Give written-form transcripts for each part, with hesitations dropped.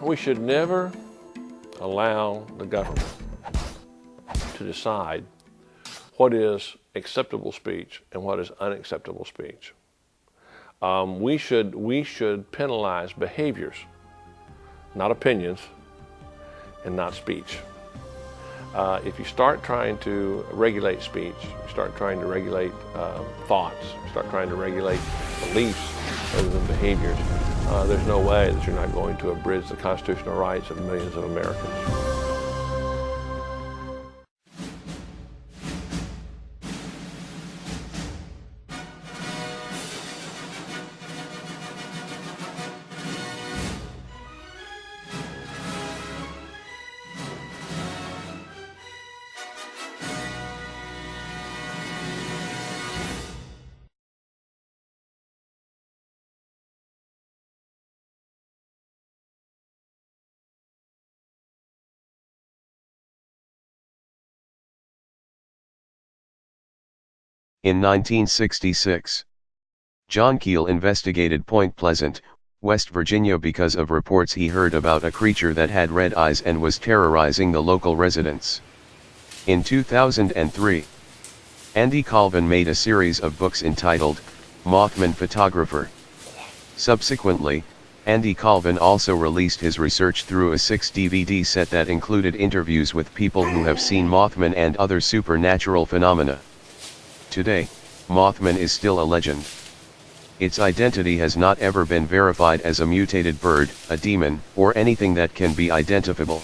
We should never allow the government to decide what is acceptable speech and what is unacceptable speech. We should penalize behaviors, not opinions, and not speech. If you start trying to regulate speech, you start trying to regulate thoughts, you start trying to regulate beliefs rather than behaviors, there's no way that you're not going to abridge the constitutional rights of millions of Americans. In 1966, John Keel investigated Point Pleasant, West Virginia because of reports he heard about a creature that had red eyes and was terrorizing the local residents. In 2003, Andy Colvin made a series of books entitled Mothman Photographer. Subsequently, Andy Colvin also released his research through a 6-DVD set that included interviews with people who have seen Mothman and other supernatural phenomena. Today, Mothman is still a legend. Its identity has not ever been verified as a mutated bird, a demon, or anything that can be identifiable.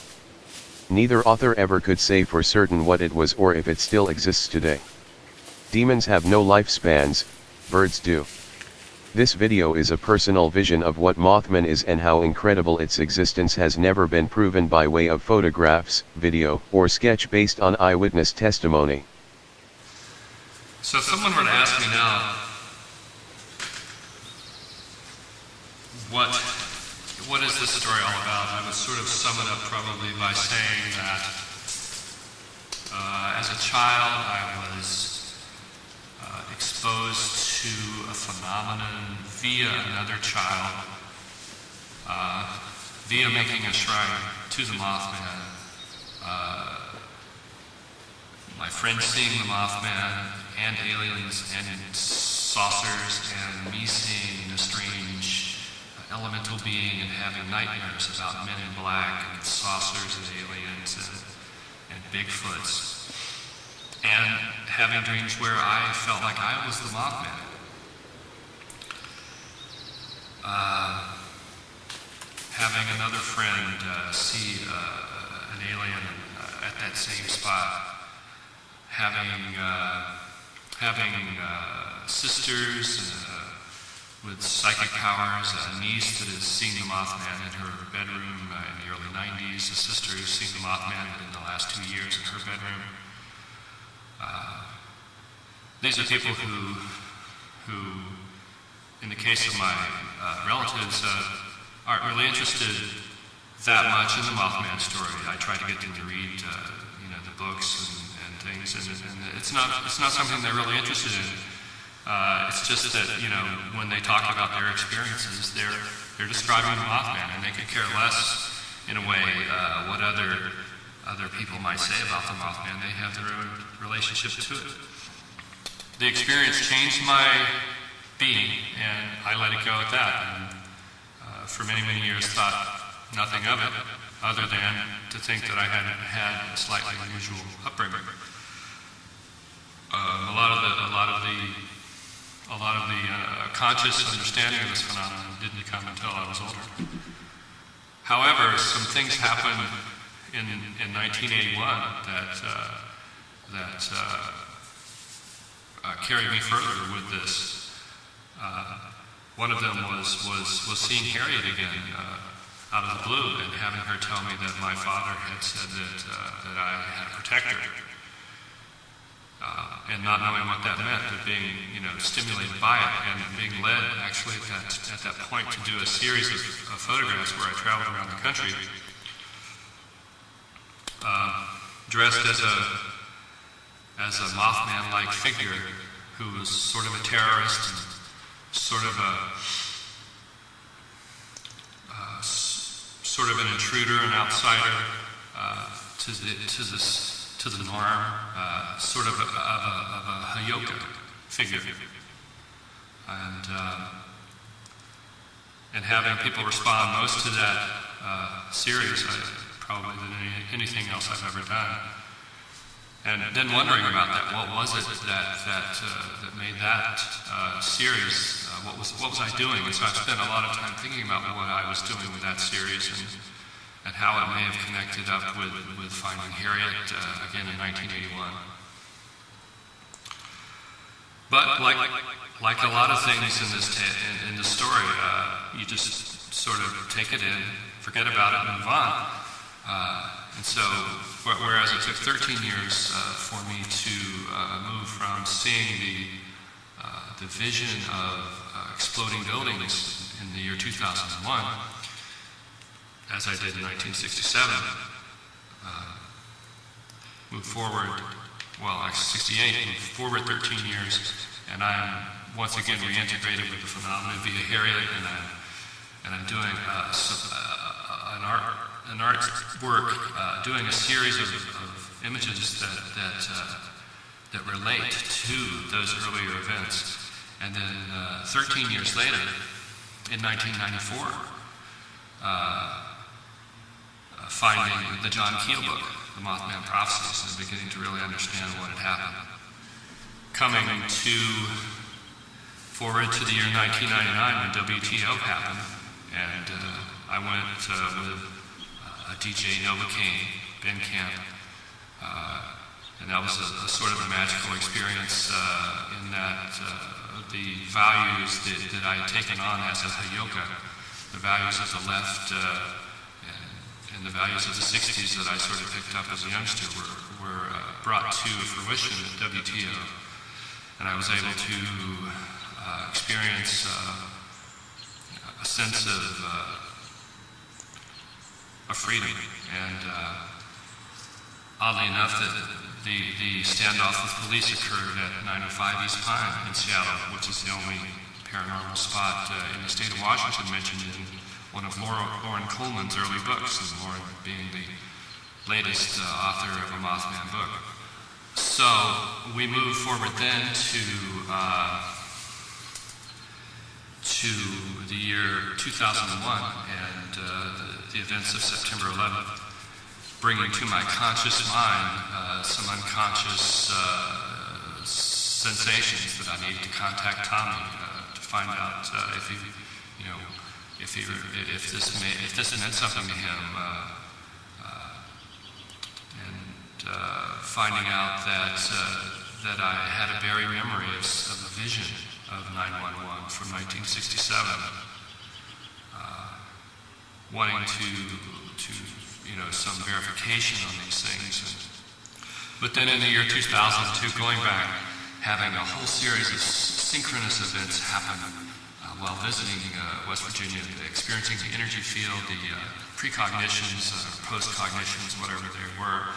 Neither author ever could say for certain what it was or if it still exists today. Demons have no lifespans, birds do. This video is a personal vision of what Mothman is and how incredible its existence has never been proven by way of photographs, video, or sketch based on eyewitness testimony. So if someone were to ask me now, what is this story all about, I would sort of sum it up probably by saying that as a child I was exposed to a phenomenon via another child, via making a shrine to the Mothman. My friends seeing the Mothman and aliens and saucers and me seeing a strange elemental being and having nightmares about men in black and saucers and aliens and Bigfoots. And having dreams where I felt like I was the Mothman. Having another friend see an alien at that same spot. Having sisters with psychic powers, a niece that has seen the Mothman in her bedroom in the early 90s, a sister who's seen the Mothman in the last 2 years in her bedroom. These are people who, in the case of my relatives, aren't really interested that much in the Mothman story. I try to get them to read, the books and things, and it's not something they're really interested in. It's just that when they talk about their experiences, they're describing the Mothman, and they could care less, in a way, what other people might say about the Mothman. They have their own relationship to it. The experience changed my being, and I let it go at that. And for many, many years, thought nothing of it, other than to think that I had a slightly unusual upbringing. A lot of the conscious understanding of this phenomenon didn't come until I was older. However, some things happened in 1981 that carried me further with this. One of them was seeing Harriet again out of the blue, and having her tell me that my father had said that I had a protector. And not knowing what that meant, but being, stimulated by it, and being led actually at that point to do a series of photographs where I traveled around the country, dressed as a Mothman-like figure who was sort of a terrorist and sort of sort of an intruder, an outsider to the norm, sort of a Hayoka figure, and having people respond most to that series, probably than anything else I've ever done. And then wondering about that, what was it that made that series? What was I doing? And so I've spent a lot of time thinking about what I was doing with that series and how it may have connected up with finding Harriet again in 1981. But like a lot of things in this story, you just sort of take it in, forget about it, and move on. And so, whereas it took 13 years for me to move from seeing the vision of exploding buildings in the year 2001, as I did in 1967, move forward, well, actually 68, move forward 13 years, and I'm once again reintegrated with the phenomenon via Harriet, and I'm doing an art work, doing a series of images that relate to those earlier events. And then 13 years later, in 1994, finding the John Keel book, the Mothman Prophecies, and beginning to really understand what had happened. Coming forward to the year 1999 when WTO happened, and I went with a DJ Novocaine, Ben Camp, and that was a sort of a magical experience in that the values that I had taken on as a Hayoka, the values of the left and the values of the 60s that I sort of picked up as a youngster were brought to fruition at WTO, and I was able to experience a sense of freedom. And oddly enough, the standoff with police occurred at 905 East Pine in Seattle, which is the only paranormal spot in the state of Washington mentioned in one of Lauren Coleman's early books, and Lauren being the latest author of a Mothman book. So we move forward then to the year 2001 and the events of September 11th, bringing to my conscious mind some unconscious sensations that I needed to contact Tommy to find out if this meant something to him, and finding out that I had a very memory of a vision of 911 from 1967, wanting to some verification on these things. But then in the year 2002, going back, having a whole series of synchronous events happen while visiting West Virginia, experiencing the energy field, the precognitions, postcognitions, whatever they were,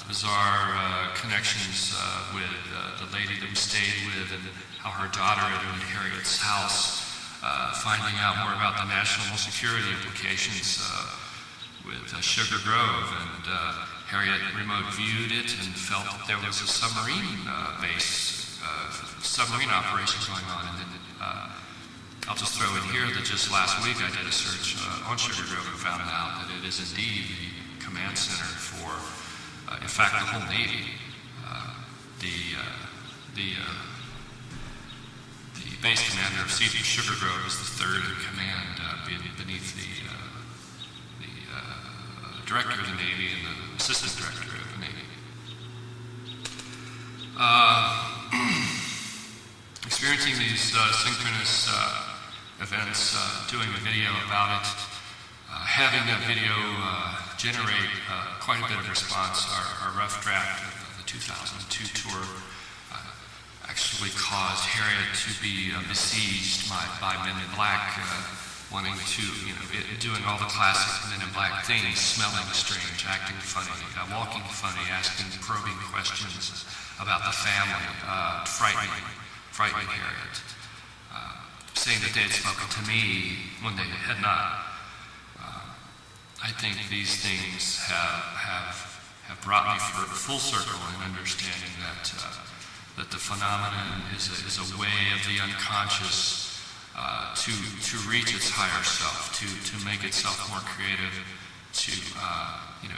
bizarre connections with the lady that we stayed with, and how her daughter had owned Harriet's house, finding out more about the national security implications with Sugar Grove, and Harriet remote viewed it and felt that there was a submarine submarine operation going on. And then I'll just throw in here that just last week I did a search on Sugar Grove and found out that it is indeed the command center for, in fact, the whole Navy. The base commander of Caesar Sugar Grove is the third in command beneath the director of the Navy and the assistant director of the Navy. Experiencing these synchronous events, doing a video about it, having that video generate quite a bit of response. Our rough draft of the 2002 tour actually caused Harriet to be besieged by Men in Black, wanting to, doing all the classic Men in Black things, smelling strange, acting funny, walking funny, asking probing questions about the family, frightening Harriet, saying that they had spoken to me when they had not. I think these things have brought me full circle in understanding that the phenomenon is a way of the unconscious to reach its higher self, to make itself more creative, to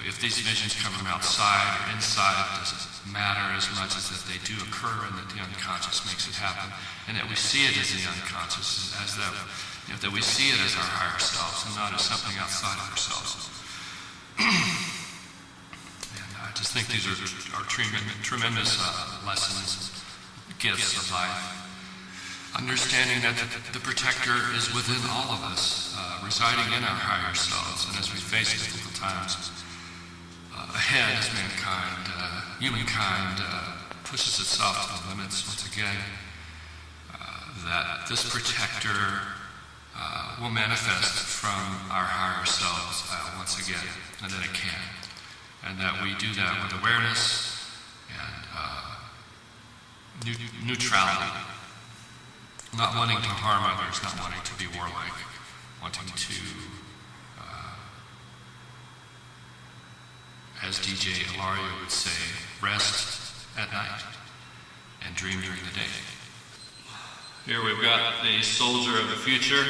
if these visions come from outside or inside, it doesn't matter as much as that they do occur and that the unconscious makes it happen, and that we see it as the unconscious, as that we see it as our higher selves and not as something outside of ourselves. And I just think these are tremendous lessons, gifts of life. Understanding that the protector is within all of us, residing in our higher selves, and as we face difficult times ahead as humankind pushes itself to the limits once again, that this protector will manifest from our higher selves once again, and that it can, and that we do that with awareness and neutrality. Not wanting to harm others, not wanting to be warlike, wanting to, as DJ Ilario would say, rest at night and dream during the day. Here we've got the soldier of the future.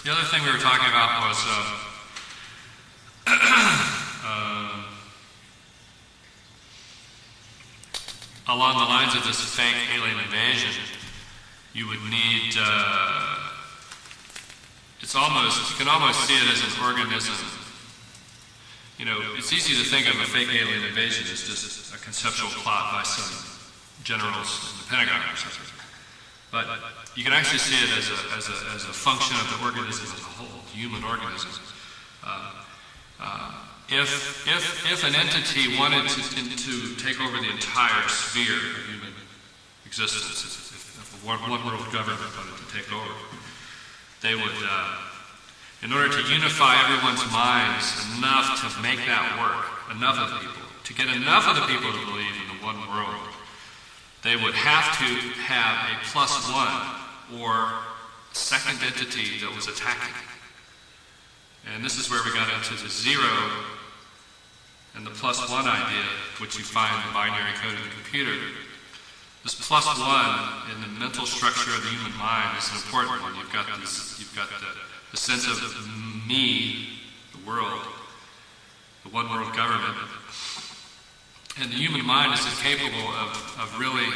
The other thing we were talking about was along the lines of this fake alien invasion. You would need, you can almost see it as an organism. It's easy to think of a fake alien invasion as just a conceptual plot by some generals in the Pentagon or something. But you can actually see it as a function of the organism as a whole, the human organism. If an entity wanted to take over the entire sphere of human existence, if one world government wanted to take over, they would, in order to unify everyone's minds enough to make that work, enough of the people, to get enough of the people to believe in the one world, they would have to have a +1 or second entity that was attacking. And this is where we got into the 0 and the +1 idea, which you find in the binary code of the computer. This +1 in the mental structure of the human mind is an important one. You've got the sense of me, the world, the one world government. And the human mind is incapable of really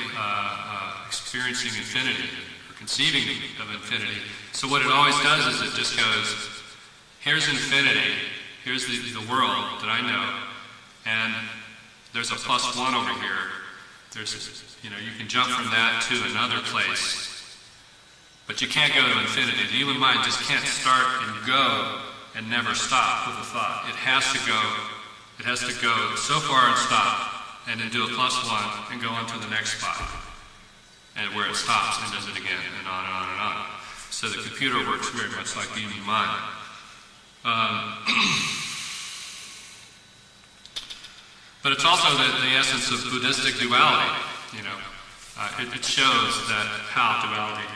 experiencing infinity or conceiving of infinity. So what it always does is it just goes, here's infinity, here's the world that I know, and there's a +1 over here. There's, you can jump from that to another place, but you can't go to infinity. The human mind just can't start and go and never stop with a thought. It has to go so far and stop, and then do a +1 and go on to the next spot, and where it stops and does it again, and on and on and on. So the computer works very much like the human mind. But it's also the essence of Buddhistic duality. It shows that how duality,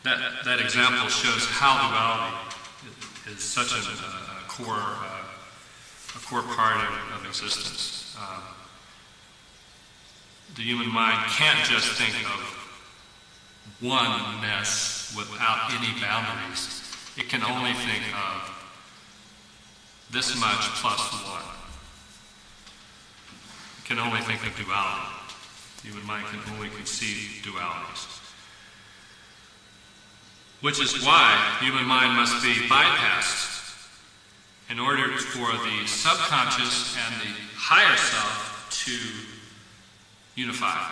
that example shows how duality is such a core part of existence. The human mind can't just think of oneness without any boundaries. It can only think of this much +1. It can only think of duality. The human mind can only conceive dualities. Which is why human mind must be bypassed in order for the subconscious and the higher self to unify.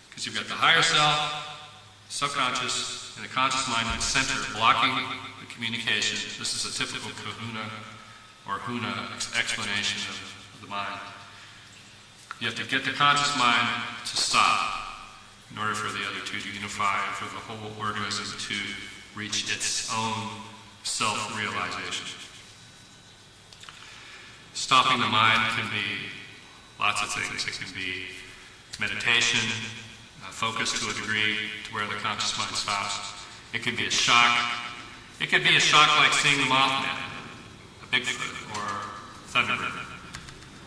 Because you've got the higher self, subconscious, and the conscious mind in the center blocking the communication. This is a typical kahuna or huna explanation of the mind. You have to get the conscious mind to stop in order for the other two to unify and for the whole organism to reach its own self-realization. Stopping the mind can be lots of things. It can be meditation, focus to a degree to where the conscious mind stops. It can be a shock. It could be a shock like seeing the Mothman, a Bigfoot or Thunderbird.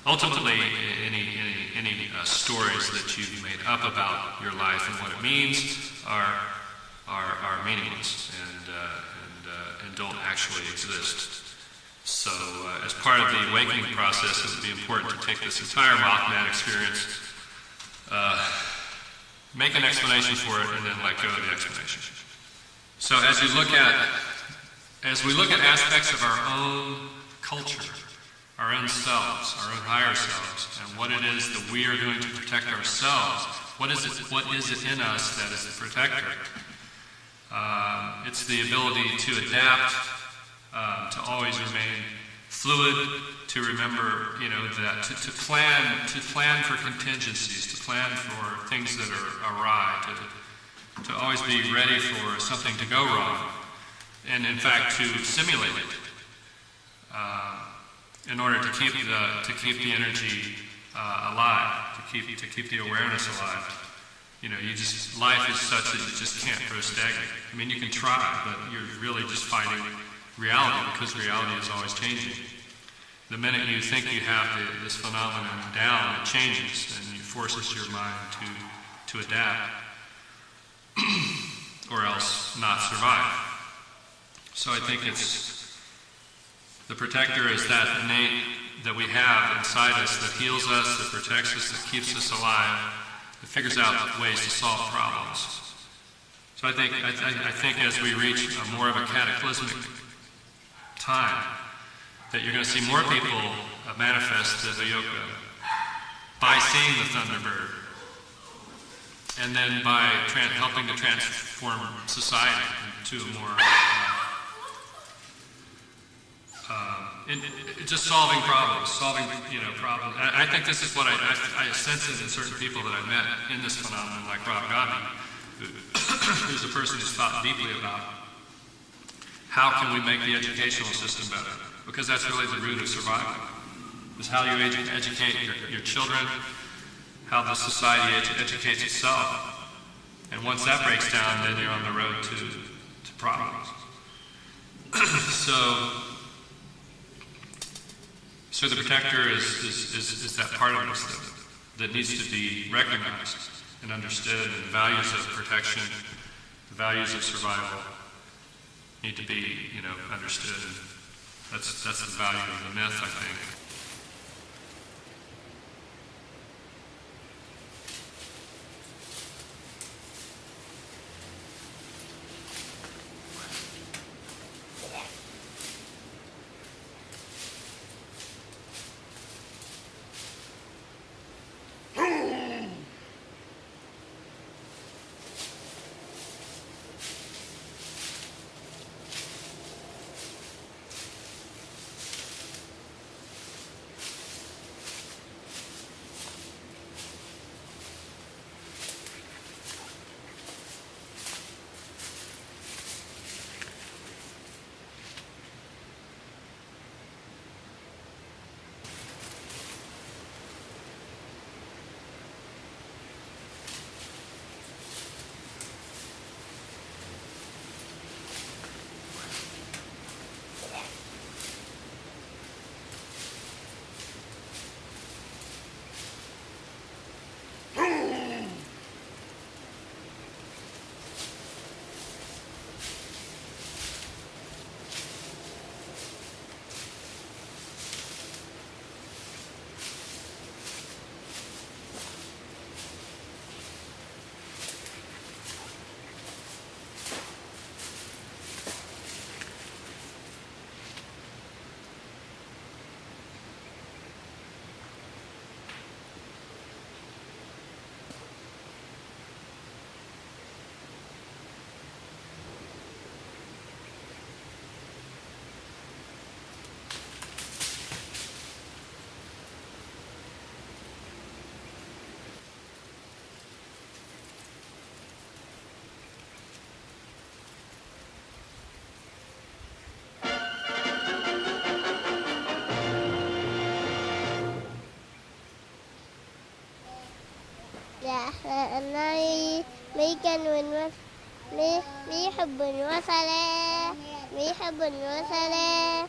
Ultimately, any stories that you've made up about your life and what it means are meaningless and don't actually exist. So, as part of the awakening process, it would be important to take this entire Mothman experience, make an explanation for it, and then let go of the explanation. So, as we look at aspects of our own culture, our own selves, our own higher selves, and what it is that we are doing to protect ourselves, what is it in us that is the protector? It's the ability to adapt, to always remain fluid, to remember, that to plan for contingencies, to plan for things that are awry, to always be ready for something to go wrong, and in fact to simulate it, in order to keep the energy alive, to keep the awareness alive. Life is such that you just can't grow stagnant. I mean, you can try, but you're really just fighting reality, because reality is always changing. The minute you think you have this phenomenon down, it changes, and it forces your mind to adapt, or else not survive. So I think the protector is that innate that we have inside us that heals us, that protects us, that keeps us alive, that figures out ways to solve problems. So I think as we reach more of a cataclysmic time, that you're going to see more people manifest the yoga by seeing the Thunderbird, and then by helping to transform society into a more just solving problems. I think this is what I sense it in certain people that I've met in this phenomenon, like Rob Godby, who's a person who's thought deeply about how can we make the educational system better, because that's really the root of survival, is how you educate your children, how the society educates itself, and once that breaks down, then you're on the road to problems. So the protector is that part of us that needs to be recognized and understood, and the values of protection, the values of survival need to be, understood. That's the value of the myth, I think. لأنني بيحب الوصلة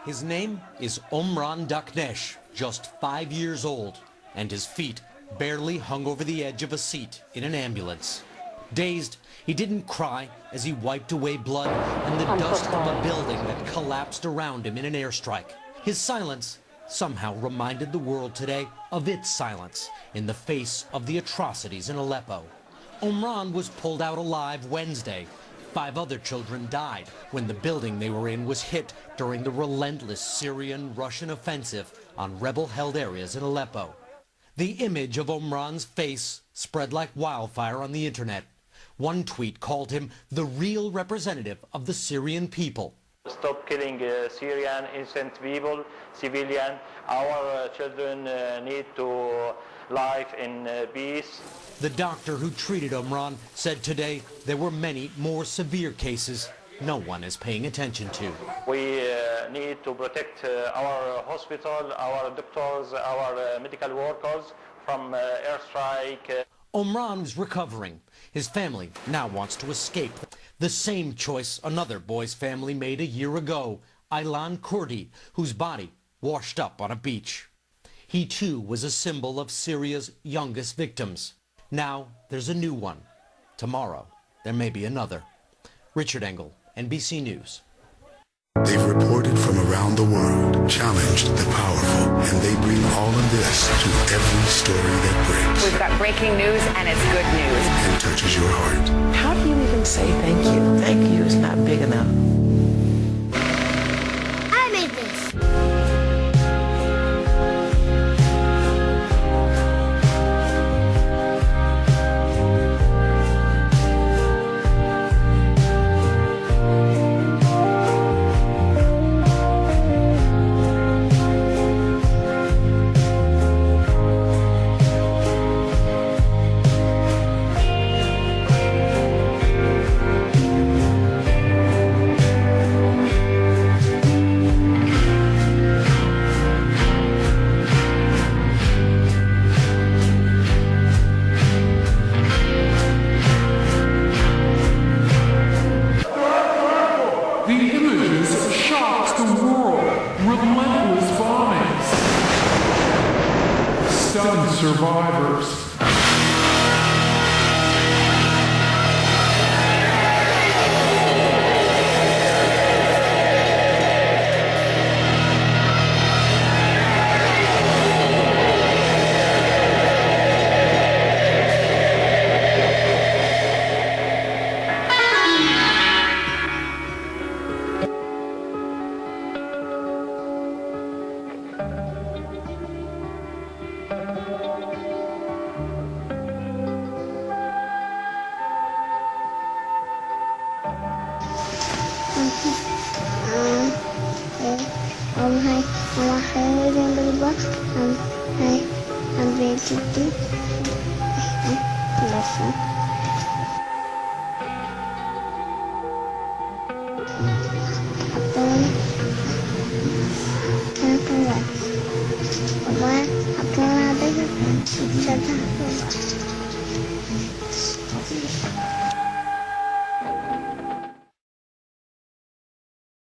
His name is Omran Daknesh, just 5 years old, and his feet barely hung over the edge of a seat in an ambulance. Dazed, he didn't cry as he wiped away blood and the dust of a building that collapsed around him in an airstrike. His silence somehow reminded the world today of its silence in the face of the atrocities in Aleppo. Omran was pulled out alive Wednesday. 5 other children died when the building they were in was hit during the relentless Syrian-Russian offensive on rebel-held areas in Aleppo. The image of Omran's face spread like wildfire on the internet. One tweet called him the real representative of the Syrian people. Stop killing Syrian innocent people, civilian. Our children need to live in peace. The doctor who treated Omran said today there were many more severe cases no one is paying attention to. We need to protect our hospital, our doctors, our medical workers from airstrike. Omran is recovering. His family now wants to escape. The same choice another boy's family made a year ago, Aylan Kurdi, whose body washed up on a beach. He too was a symbol of Syria's youngest victims. Now there's a new one. Tomorrow there may be another. Richard Engel, NBC News. They've reported from around the world, challenged the powerful, and they bring all of this to every story that breaks. We've got breaking news, and it's good news. And touches your heart. How do you even say thank you? Thank you is not big enough. I made this. survivors. Hai nama saya yang berubah hai ambil cuti selesai apa apa ada bisa